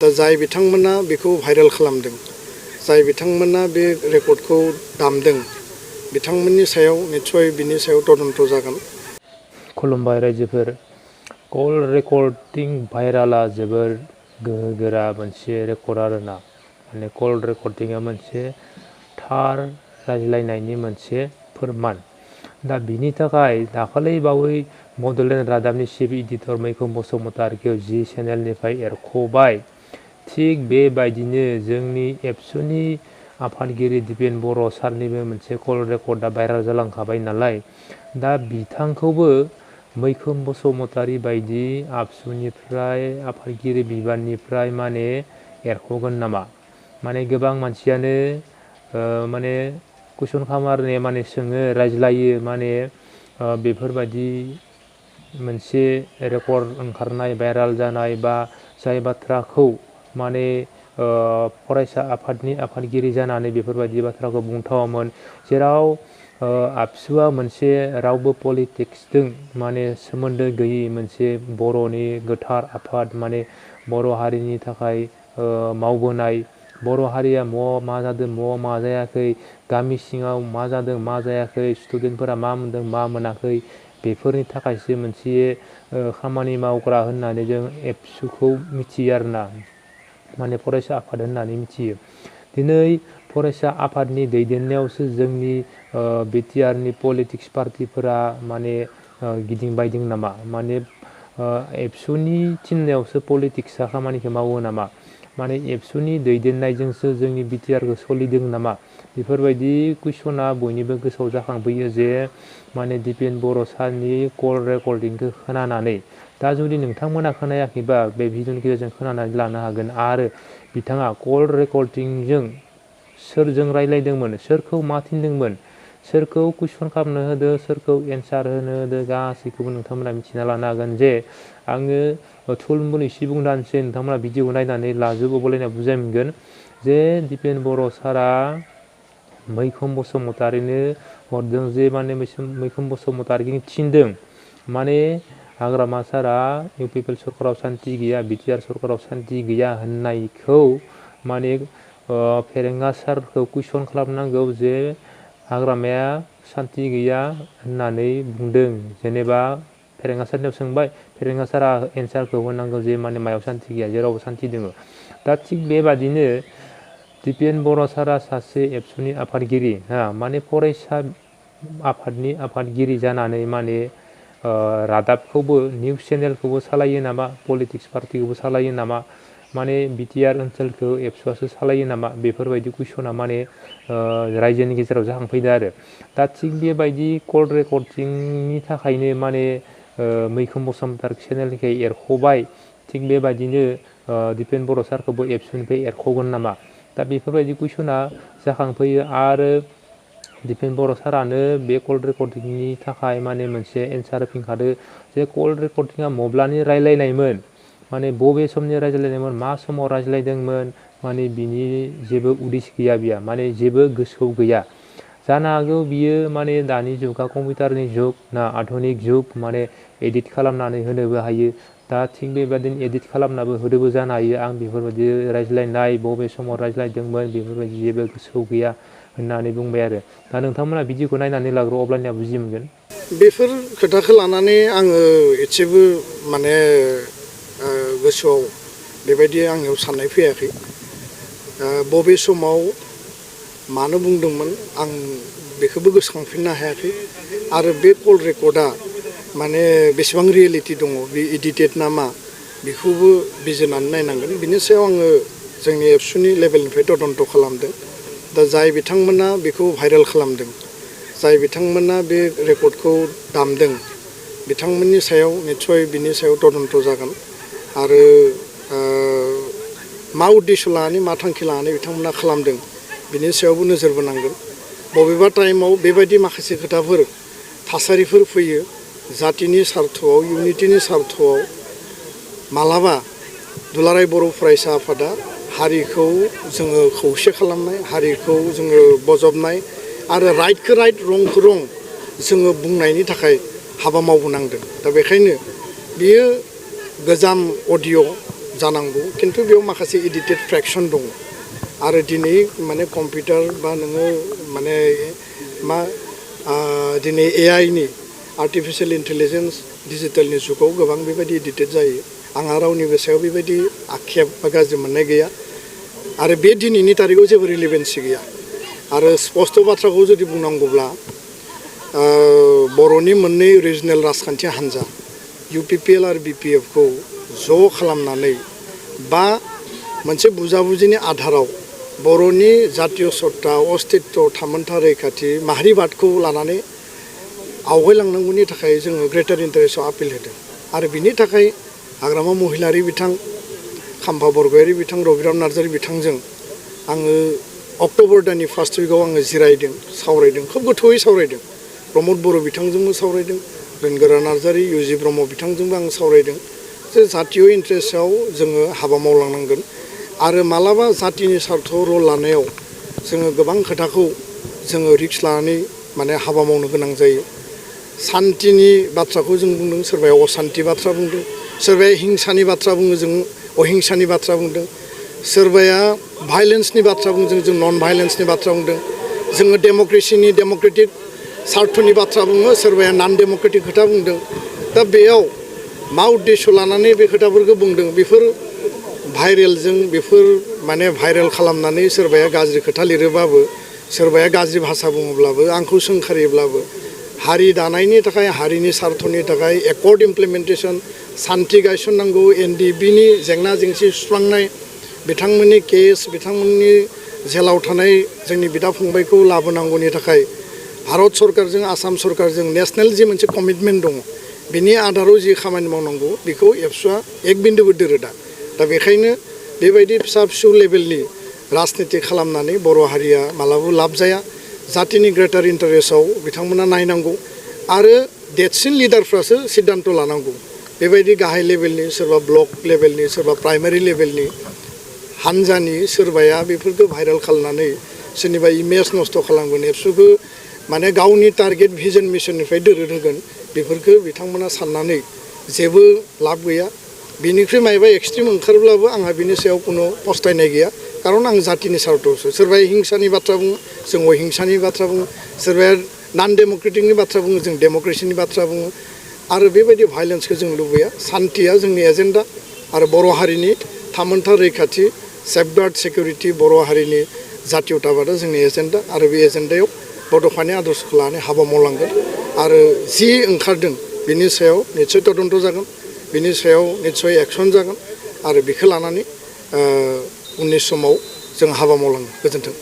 दा जाय बिथांमोना बेखौ भाइरेल खालामदों, जाय बिथांमोना बे रेकर्डखौ दामदों, बिथांमोननि सायाव निश्चय बिनि सायाव तदन्त जागोन। खुलुमबाय रायजोफोर। कल रेकर्डिं भाइराला जोबोर गोहोगोरा मोनसे रेकर्ड आरोना। माने कल रेकर्डिंआ मोनसे थार रायज्लायनायनि मोनसे फोरमान। दा बिनि थाखाय दाखालै बावै बड'लेण्ड रादाबनि चिफ इडिटर मैखोम बसुमतारीखौ जि चेनेलनिफ्राय एरख'बाय। थिग बेबायदिनो जोंनि एबसुनि आफादगिरि दिपेन बर' सारनिबो मोनसे कल रेकर्डआ भाइराल जालांखाबाय नालाय, दा बिथांखौबो मैखोम बसुमतारी बायदि आबसुनिफ्राय आफादगिरि बिबाननिफ्राय माने एरख'गोन नामा? माने गोबां मानसियानो माने कुइसन खालामो आरो माने सोङो, रायज्लायो, माने बेफोरबायदि मोनसे रेकर्ड ओंखारनाय भाइराल जानाय बा जाय बाथ्राखौ माने फरायसा आफादनि आफादगिरि जानानै बेफोरबायदि बाथ्राखौ बुंथावामोन, जेराव आबसुआ मोनसे रावबो पलिटिक्सजों माने सोमोन्दो गैयि मोनसे बर'नि गोथार आफाद, माने बर' हारिनि थाखाय मावबोनाय, बर' हारिया मा जादों मा जायाखै, गामि सिङाव मा जादों मा जायाखै, स्टुडेन्टफोरा मा मोनदों मा मोनाखै, बेफोरनि थाखायसो मोनसे खामानि मावग्रा होननानै जों एबसुखौ मिथियो आरोना। माने फरायसा आफाद होननानै मिथियो। दिनै फरायसा आफादनि दैदेननायावसो जोंनि बिटिआरनि पलिटिक्स पार्टिफोरा माने गिदिंबायदों नामा? माने एबसुनि थिननायावसो पलिटिक्सआ खामानिखौ मावो नामा? माने एबसुनि दैदेननायजोंसो जोंनि बिटिआरखौ सोलिदों नामा? बेफोरबायदि कुइसना बयनिबो गोसोआव जाखांफैयो जे माने दिपेन बर' सारनि कल रेकर्डिंखौ खोनानानै, दा जुदि नोंथांमोना खोनायाखैबा बे भिडिअनि गेजेरजों खोनानानै लानो हागोन। आरो बिथाङा कल रेकर्डिंजों सोरजों रायज्लायदोंमोन, सोरखौ मा थिनदोंमोन, सोरखौ कुइसन खालामनो होदो, सोरखौ एन्सार होनो होदो, गासैखौबो नोंथांमोना मिथिना लानो हागोन। जे आङो थुलमुल एसे बुंनानैसै, नोंथांमोना भिडिअखौ नायनानै लाजोबो बोलायना बुजाय मोनगोन जे दिपेन बर' सारा मैखोम बसुमतारीनो हरदों जे माने मैखोम बसुमतारीखौ थिनदों माने हाग्रामा सारा इउपिपिएल सरकाराव सान्थि गैया, बिटिआर सरकाराव सान्थि गैया होननायखौ माने फेरेंगा सारखौ कुइसन खालामनांगौ जे हाग्रामाया सान्थि गैया होननानै बुंदों। जेनेबा फेरेंगा सारनियाव सोंबाय, फेरेंगा सारा एन्सारखौ होनांगौ जे माने मायाव सान्थि गैया, जेरावबो सान्थि दङ। दा थिग बेबादिनो दिपेन बर' सारा सासे एबसुनि आफादगिरि, माने फरायसा आफादनि आफादगिरि जानानै माने रादाबखौबो निउस चेनेलखौबो सालायो नामा, पलिटिक्स पार्टिखौबो सालायो नामा, माने बिटिआर ओनसोलखौ एबसुआसो सालायो नामा, बेफोरबायदि कुइसना माने रायजोनि गेजेराव जाखांफैदो आरो। दा थिग बेबायदि कल रेकर्डिंनि थाखायनो माने मैखोम बसुमतारी चेनेलनिफ्राय एरख'बाय। थिग बेबायदिनो दिपेन बर' सारखौबो एबसुनिफ्राय एरख'गोन नामा? दा बेफोरबायदि कुइसना जाखांफैयो। आरो दिपेन बर' सारानो बे कल रेकर्डिंनि थाखाय माने मोनसे एन्सार होफिनखादो जे कल रेकर्डिंआ मब्लानि रायज्लायनायमोन, माने बबे समनि रायज्लायनायमोन, मा समाव रायज्लायदोंमोन, माने बिनि जेबो उदिस गैया, बिया माने जेबो गोसोआव गैया। जानो हागौ बियो माने दानि जुगा कम्पिउटारनि जुग ना, आधुनिक जुग, माने एडिट खालामनानै होनोबो हायो। दा थिग बेबायदिनो एडिट खालामनाबो होदोबो जानो हायो। आं बेफोरबायदि रायज्लायनाय बबे समाव रायज्लायदोंमोन बेफोरबायदि जेबो गोसोआव गैया होननानै बुंबाय आरो। दा नोंथांमोना भिडिअखौ नायनानै लाग्रो, अब्लानिया बुजि मोनगोन। बेफोर खोथाखौ लानानै आङो एसेबो माने गोसोआव बेबायदि आंनियाव साननाय फैयाखै। बबे समाव मानो बुंदोंमोन आं बेखौबो गोसोखांफिननो हायाखै। आरो बे कल रेकर्डआ माने बेसेबां रियेलिटि दङ, बे एडिटेड ना मा, बेखौबो बिजिरनानै नायनांगोन। बिनि सायाव आङो जोंनि एबसुनि लेभेलनिफ्राय तदन्त खालामदों। दा जाय बिथांमोना बेखौ भाइरेल खालामदों, जाय बिथांमोना बे रेकर्डखौ दामदों, बिथांमोननि सायाव निश्चय बिनि सायाव तदन्त जागोन। आरो मा उद्देश्य लानानै मा थांखि लानानै बिथांमोना खालामदों बिनि सायावबो नोजोर बोनांगोन। बबेबा टाइमाव बेबायदि माखासे खोथाफोर थासारिफोर फैयो जातिनि सार्थआव, इउनिटिनि सार्थआव। मालाबा दुलाराय बर' फरायसा आफादा हारिखौ जोङो खौसे खालामनाय, हारिखौ जोङो बजबनाय आरो राइटखौ राइट, रंखौ रं जोङो बुंनायनि थाखाय हाबा मावबोनांदों। दा बेखायनो बियो गोजाम अडिअ' जानांगौ खिन्थु बेयाव माखासे एडिटेड फ्रेक्सन दङ आरो दिनै माने कम्पिउटार बा नोङो माने मा दिनै AI नि आर्टिफिशियेल इन्टेलिजेन्स डिजिटेलनि जुगाव गोबां बेबायदि एडिटेड जायो आंहा रावनिबो सायाव बेबायदि आक्षेप बा गाज्रि मोननाय गैया आरो बे दिनैनि तारिखाव जेबो रिलेभेन्सि गैया आरो स्पष्ट बाथ्राखौ जुदि बुंनांगौब्ला बर'नि मोननै रिजनेल राजखान्थि हान्जा UPPL आरो BPF खौ ज' खालामनानै बा मोनसे बुजाबुजिनि आधाराव बर'नि जातीय सत्ता अस्तित्व थामोन्था रैखाथि माहारिबादखौ लानानै आवगायलांनांगौनि थाखाय जोङो ग्रेटार इन्टारेस्टआव आपिल होदों आरो बिनि थाखाय हाग्रामा महिलारि बिथां खाम्फा बरगयारि बिथां रबिराम नार्जारि बिथांजों आङो अक्ट'बर दाननि फार्स्ट उइकआव आङो जिरायदों सावरायदों खोब गोथौयै सावरायदों प्रमद बर' बिथांजोंबो सावरायदों रोनगोरा नार्जारि UG ब्रह्म बिथांजोंबो आं सावरायदों जे जातीय इन्टारेस्टआव जोङो हाबा मावलांनांगोन आरो मालाबा जातिनि सार्थ रल लानायाव जोङो गोबां खोथाखौ जोङो रिक्स लानानै माने हाबा मावनो गोनां जायो शान्तिनि बाथ्राखौ जों बुंदों सोरबाया अशान्ति बाथ्रा बुंदों सोरबाया हिंसानि बाथ्रा बुङो जों अहिंसानि बाथ्रा बुंदों सोरबाया भाइलेन्सनि बाथ्रा बुंदों जों नन भाइलेन्सनि बाथ्रा बुंदों जोङो डेम'क्रेसिनि डेम'क्रेटिक सार्थनि बाथ्रा बुङो सोरबाया नन डेम'क्रेटिक खोथा बुंदों दा बेयाव मा उद्देश्य लानानै बे खोथाफोरखौ बुंदों बेफोर भाइरेलजों बेफोर माने भाइरेल खालामनानै सोरबाया गाज्रि खोथा लिरोबाबो सोरबाया गाज्रि भाषा बुङोब्लाबो आंखौ सोंखारियोब्लाबो हारि दानायनि थाखाय हारिनि सार्थनि थाखाय एकर्ड इमप्लिमेन्टेसन शान्ति गायसननांगौ NDBनि जेंना जेंसि सुस्रांनाय बिथांमोननि केस बिथांमोननि जेलाव थानाय जोंनि बिदा फंबायखौ लाबोनांगौनि थाखाय भारत सरकारजों आसाम सरकारजों नेशनेल जि मोनसे कमिटमेन्ट दङ बिनि आधाराव जि खामानि मावनांगौ बेखौ एबसुआ एक बिन्दुबो दोरोदा दा बेखायनो बेबायदि फिसा फिसौ लेभेलनि राजनिति खालामनानै बर' हारिया मालाबाबो लाब जाया जातिनि ग्रेटार इन्टारेस्टआव बिथांमोना नायनांगौ आरो देरसिन लिडारफ्रासो सिद्धान्त लानांगौ बेबायदि गाहाय लेभेलनि सोरबा ब्लक लेभेलनि सोरबा प्राइमारि लेभेलनि हान्जानि सोरबाया बेफोरखौ भाइरेल खालामनानै सोरनिबा इमेज नस्थ' खालामगोन एबसुखौ माने गावनि टार्गेट भिजन मिशननिफ्राय दोरोद होगोन बेफोरखौ बिथांमोना साननानै जेबो लाब गैया बिनिख्रुइ मायबा एक्सट्रिम ओंखारब्लाबो आंहा बिनि सायाव कुनु पस्थायनाय गैया खारन आं जातिनि सार्थआवसो सोरबाया हिंसानि बाथ्रा बुङो जों अहिंसानि बाथ्रा बुङो सोरबाया नन डेम'क्रेटिकनि बाथ्रा बुङो जों डेम'क्रेसिनि बाथ्रा बुङो आरो बेबायदि भाइलेन्सखौ जों लुबैया शान्तिया जोंनि एजेन्डा आरो बर' हारिनि थामोन्था रैखाथि सेफगार्ड सिकिउरिटि बर' हारिनि जातीयताबादा जोंनि एजेन्डा आरो बे एजेन्डायाव बड'फानि आदर्शखौ लानानै हाबा मावलांगोन आरो जि ओंखारदों बिनि सायाव निस्सय तदन्त जागोन बिनि सायाव निस्सय एक्सन जागोन आरो बेखौ लानानै उननि समाव जों हाबा मावलाङो गोजोन्थों